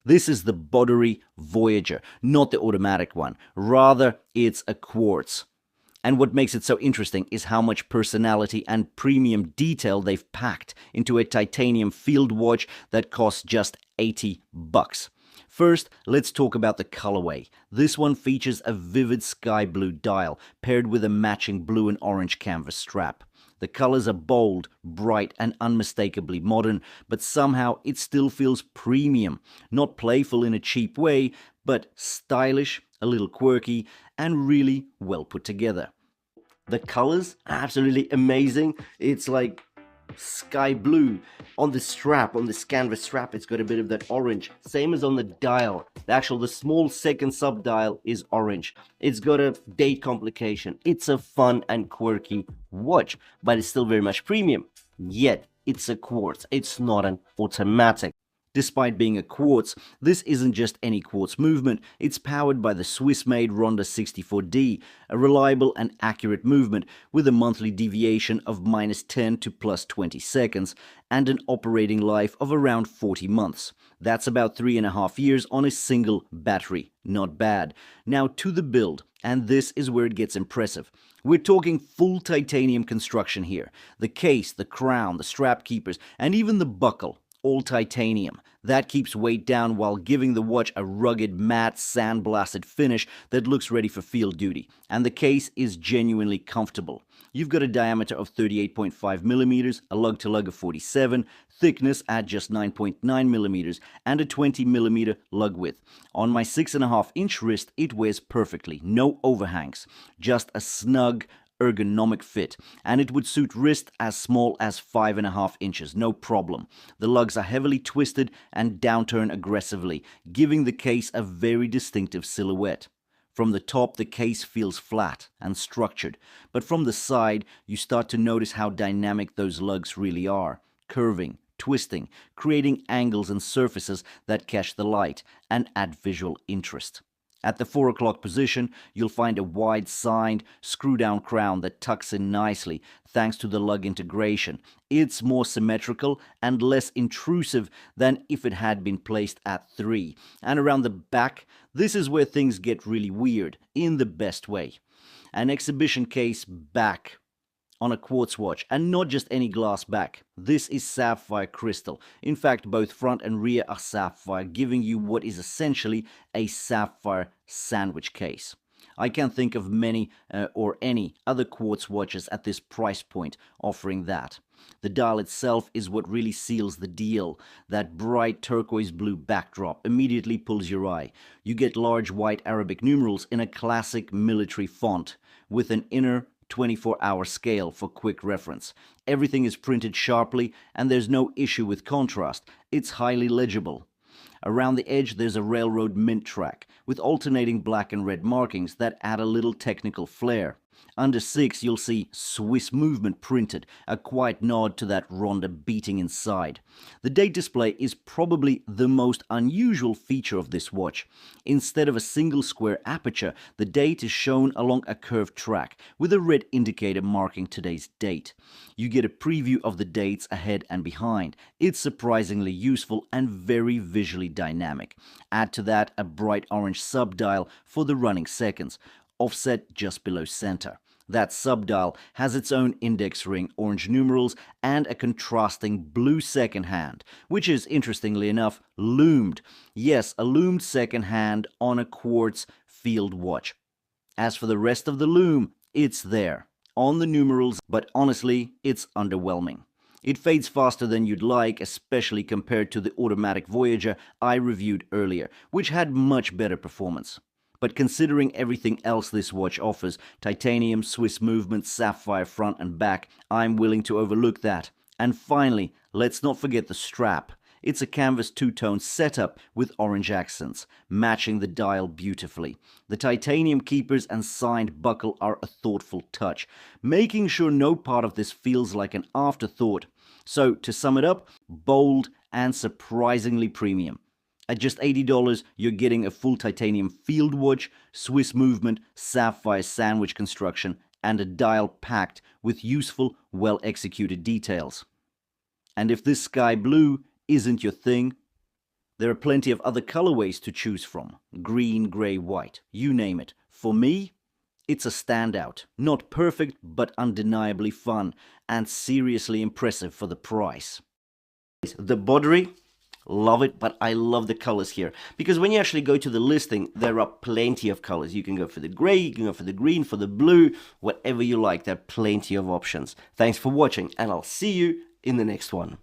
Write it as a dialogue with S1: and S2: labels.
S1: This is the BODERRY Voyager, not the automatic one. Rather, it's a quartz. And what makes it so interesting is how much personality and premium detail they've packed into a titanium field watch that costs just $80. First, let's talk about the colorway. This one features a vivid sky blue dial paired with a matching blue and orange canvas strap. The colors are bold, bright, and unmistakably modern, but somehow it still feels premium. Not playful in a cheap way, but stylish, a little quirky, and really well put together. The colors, absolutely amazing. It's like sky blue. On the strap, on this canvas strap, it's got a bit of that orange. Same as on the dial. The small second subdial is orange. It's got a date complication. It's a fun and quirky watch, but it's still very much premium. Yet, it's a quartz. It's not an automatic. Despite being a quartz, this isn't just any quartz movement, it's powered by the Swiss-made Ronda 64D, a reliable and accurate movement with a monthly deviation of -10 to +20 seconds and an operating life of around 40 months. That's about 3.5 years on a single battery. Not bad. Now to the build, and this is where it gets impressive. We're talking full titanium construction here. The case, the crown, the strap keepers, and even the buckle. All titanium. That keeps weight down while giving the watch a rugged, matte, sandblasted finish that looks ready for field duty. And the case is genuinely comfortable. You've got a diameter of 38.5 millimeters, a lug-to-lug of 47, thickness at just 9.9 millimeters, and a 20 millimeter lug width. On my 6.5-inch wrist, it wears perfectly. No overhangs. Just a snug, ergonomic fit, and it would suit wrist as small as 5.5 inches, no problem. The lugs are heavily twisted and downturn aggressively, giving the case a very distinctive silhouette. From the top, the case feels flat and structured, but from the side, you start to notice how dynamic those lugs really are, curving, twisting, creating angles and surfaces that catch the light and add visual interest. At the 4 o'clock position, you'll find a wide-signed, screw-down crown that tucks in nicely thanks to the lug integration. It's more symmetrical and less intrusive than if it had been placed at 3. And around the back, this is where things get really weird, in the best way. An exhibition case back on a quartz watch, and not just any glass back. This is sapphire crystal. In fact, both front and rear are sapphire, giving you what is essentially a sapphire sandwich case. I can't think of many or any other quartz watches at this price point offering that. The dial itself is what really seals the deal. That bright turquoise blue backdrop immediately pulls your eye. You get large white Arabic numerals in a classic military font with an inner 24-hour scale for quick reference. Everything is printed sharply and there's no issue with contrast. It's highly legible. Around the edge there's a railroad mint track with alternating black and red markings that add a little technical flair. Under 6 you'll see Swiss movement printed, a quiet nod to that Ronda beating inside. The date display is probably the most unusual feature of this watch. Instead of a single square aperture, the date is shown along a curved track with a red indicator marking today's date. You get a preview of the dates ahead and behind. It's surprisingly useful and very visually dynamic. Add to that a bright orange subdial for the running seconds, offset just below center. That subdial has its own index ring, orange numerals, and a contrasting blue second hand, which is, interestingly enough, loomed. Yes, a loomed second hand on a quartz field watch. As for the rest of the loom, it's there, on the numerals, but honestly, it's underwhelming. It fades faster than you'd like, especially compared to the automatic Voyager I reviewed earlier, which had much better performance. But considering everything else this watch offers, titanium, Swiss movement, sapphire front and back, I'm willing to overlook that. And finally, let's not forget the strap. It's a canvas two-tone setup with orange accents, matching the dial beautifully. The titanium keepers and signed buckle are a thoughtful touch, making sure no part of this feels like an afterthought. So, to sum it up, bold and surprisingly premium. At just $80, you're getting a full titanium field watch, Swiss movement, sapphire sandwich construction, and a dial packed with useful, well-executed details. And if this sky blue isn't your thing, There are plenty of other colorways to choose from. Green, grey, white, you name it. For me, it's a standout. Not perfect, but undeniably fun and seriously impressive for the price. The BODERRY, love it, but I love the colors here. Because when you actually go to the listing, there are plenty of colors. You can go for the gray, you can go for the green, for the blue, whatever you like. There are plenty of options. Thanks for watching, and I'll see you in the next one.